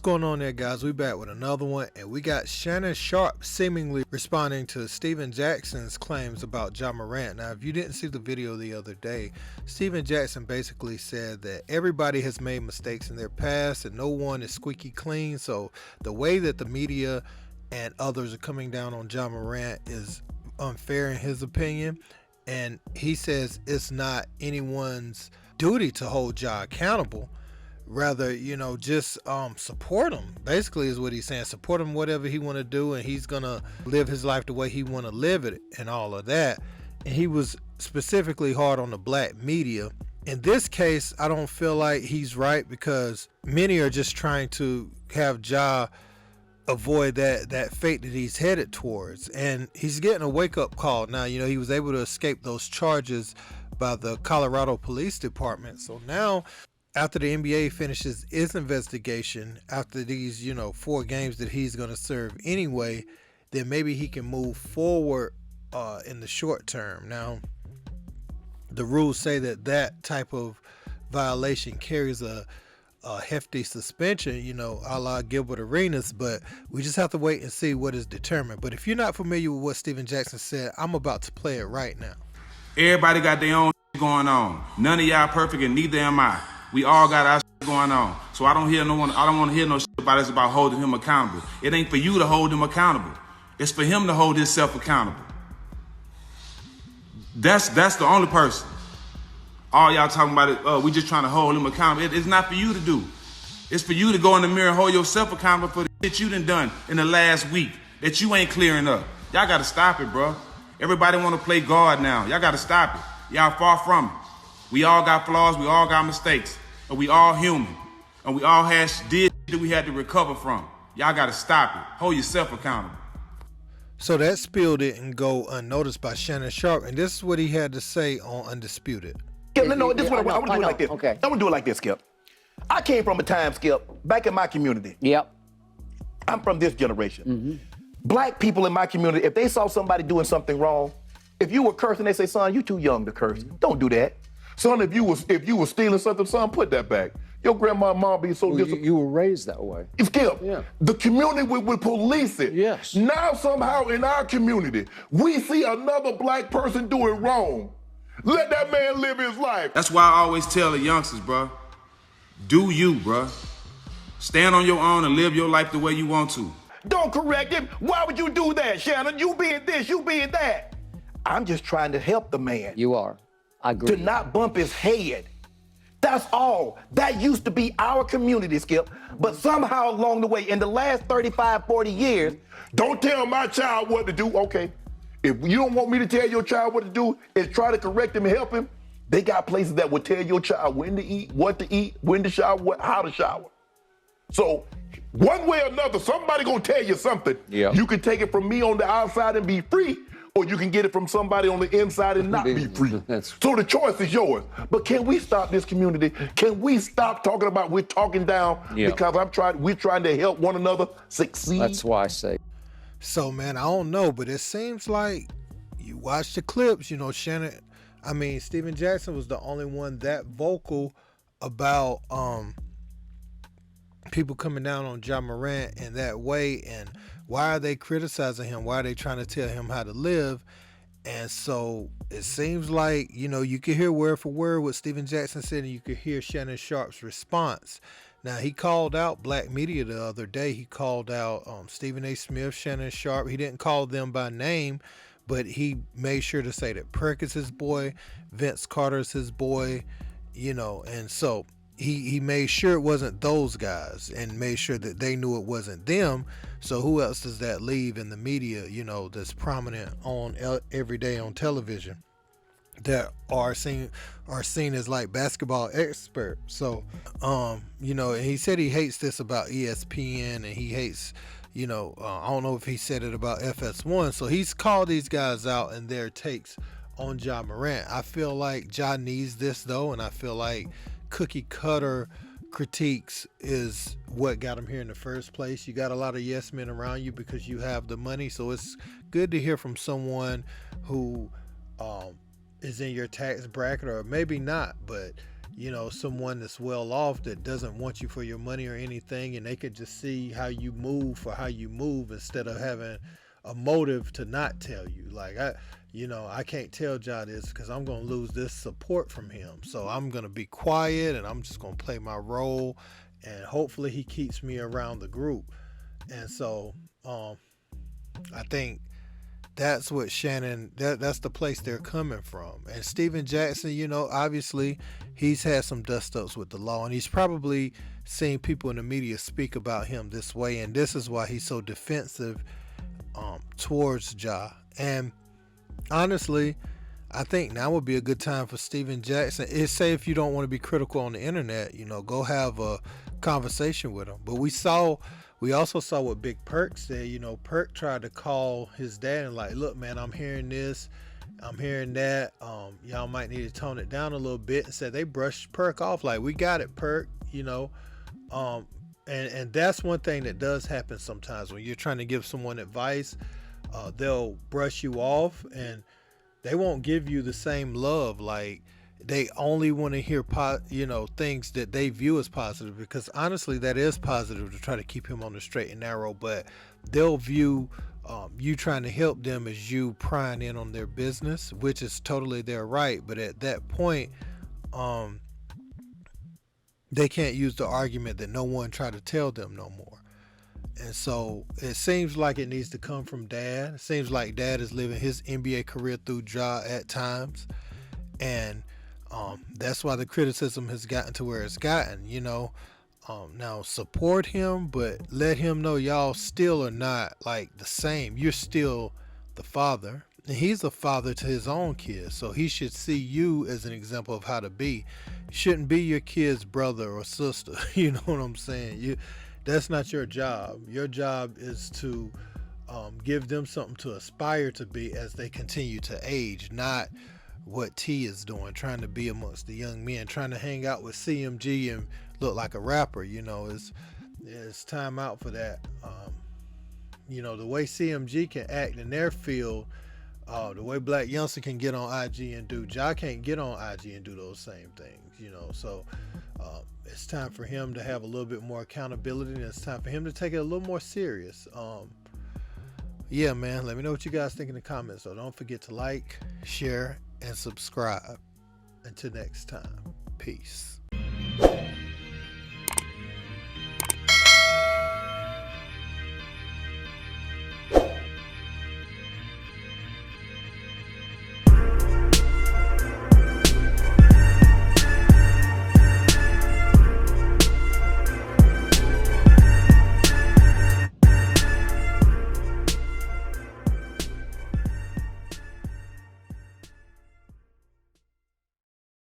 going on there, guys? We back with another one, and we got Shannon Sharpe seemingly responding to Steven Jackson's claims about Ja Morant. Now, if you didn't see the video the other day, Steven Jackson basically said that everybody has made mistakes in their past and no one is squeaky clean. So the way that the media and others are coming down on Ja Morant is unfair in his opinion, and he says it's not anyone's duty to hold Ja accountable. Rather, just support him, basically, is what he's saying. Support him whatever he want to do, and he's gonna live his life the way he want to live it and all of that. And he was specifically hard on the black media. In this case, I don't feel like he's right, because many are just trying to have Ja avoid that fate that he's headed towards, and he's getting a wake-up call now. He was able to escape those charges by the Colorado Police Department. So now, after the NBA finishes its investigation, after these 4 games that he's going to serve anyway, then maybe he can move forward in the short term. Now, the rules say that type of violation carries a hefty suspension, a la Gilbert Arenas, but we just have to wait and see what is determined. But if you're not familiar with what Steven Jackson said, I'm about to play it right now. Everybody got their own going on. None of y'all perfect, and neither am I. We all got our going on. So I don't want to hear no shit about us about holding him accountable. It ain't for you to hold him accountable. It's for him to hold himself accountable. That's the only person. All y'all talking about it, we just trying to hold him accountable. It's not for you to do. It's for you to go in the mirror and hold yourself accountable for the shit you done in the last week that you ain't clearing up. Y'all got to stop it, bro. Everybody want to play God now. Y'all got to stop it. Y'all far from it. We all got flaws. We all got mistakes. And we all human. And we all did that we had to recover from. Y'all got to stop it. Hold yourself accountable. So that spill didn't go unnoticed by Shannon Sharpe, and this is what he had to say on Undisputed. Skip, no, this is what I'm going to do it like this. Okay. I'm going to do it like this, Skip. I came from a time, Skip, back in my community. Yep. I'm from this generation. Black people in my community, if they saw somebody doing something wrong, if you were cursing, they say, son, you too young to curse. Don't do that. Son, if you was stealing something, son, put that back. Your grandma and mom be so disappointed. You were raised that way. Skip, Yeah. the community would police it. Yes. Now somehow in our community, we see another black person doing wrong. Let that man live his life. That's why I always tell the youngsters, bro, do you, bro. Stand on your own and live your life the way you want to. Don't correct him. Why would you do that, Shannon? You being this, you being that. I'm just trying to help the man. You are. I agree. To not bump his head. That's all. That used to be our community, Skip. But somehow along the way, in the last 35, 40 years, don't tell my child what to do. Okay. If you don't want me to tell your child what to do, is try to correct him and help him. They got places that will tell your child when to eat, what to eat, when to shower, how to shower. So one way or another, somebody gonna tell you something. Yeah. You can take it from me on the outside and be free, or you can get it from somebody on the inside and not be free. So the choice is yours. But can we stop this community? Can we stop talking about we're talking down? Yeah. Because we're trying to help one another succeed. That's why I say. So, man, I don't know, but it seems like you watch the clips, Steven Jackson was the only one that vocal about people coming down on Ja Morant in that way, and why are they criticizing him? Why are they trying to tell him how to live? And so it seems like, you can hear word for word what Steven Jackson said, and you could hear Shannon Sharpe's response. Now, he called out black media the other day. He called out Stephen A. Smith, Shannon Sharpe. He didn't call them by name, but he made sure to say that Perk is his boy, Vince Carter's his boy, and so he made sure it wasn't those guys and made sure that they knew it wasn't them. So who else does that leave in the media, that's prominent on every day on television, that are seen as like basketball experts? So, and he said he hates this about ESPN, and he hates, I don't know if he said it about FS1. So he's called these guys out and their takes on Ja Morant. I feel like Ja needs this though, and I feel like cookie cutter critiques is what got him here in the first place. You got a lot of yes men around you because you have the money. So it's good to hear from someone who is in your tax bracket, or maybe not, but someone that's well off that doesn't want you for your money or anything, and they could just see how you move for how you move instead of having a motive to not tell you. Like, I can't tell Ja this because I'm going to lose this support from him. So I'm going to be quiet and I'm just going to play my role, and hopefully he keeps me around the group. And so I think that's what that's the place they're coming from. And Steven Jackson, obviously he's had some dust-ups with the law, and he's probably seen people in the media speak about him this way, and this is why he's so defensive towards Ja. And honestly, I think now would be a good time for Steven Jackson. Say if you don't want to be critical on the internet, go have a conversation with him. But we also saw what Big Perk said. Perk tried to call his dad and like, look, man, I'm hearing this, I'm hearing that. Y'all might need to tone it down a little bit. And said they brushed Perk off like, we got it, Perk. And that's one thing that does happen sometimes when you're trying to give someone advice. They'll brush you off and they won't give you the same love. Like, they only want to hear things that they view as positive, because honestly that is positive to try to keep him on the straight and narrow, but they'll view you trying to help them as you prying in on their business, which is totally their right. But at that point, they can't use the argument that no one tried to tell them no more. And so it seems like it needs to come from Dad. It seems like Dad is living his NBA career through Ja at times. And that's why the criticism has gotten to where it's gotten. Now support him, but let him know y'all still are not like the same. You're still the father, and he's a father to his own kids, so he should see you as an example of how to be. You shouldn't be your kid's brother or sister. You know what I'm saying? That's not your job. Your job is to give them something to aspire to be as they continue to age, not what T is doing, trying to be amongst the young men, trying to hang out with CMG and look like a rapper. It's time out for that. The way CMG can act in their field, the way Black Youngster can get on IG and do, Ja can't get on IG and do those same things. So it's time for him to have a little bit more accountability, and it's time for him to take it a little more serious. Yeah, man, let me know what you guys think in the comments. So don't forget to like, share, and subscribe. Until next time, peace.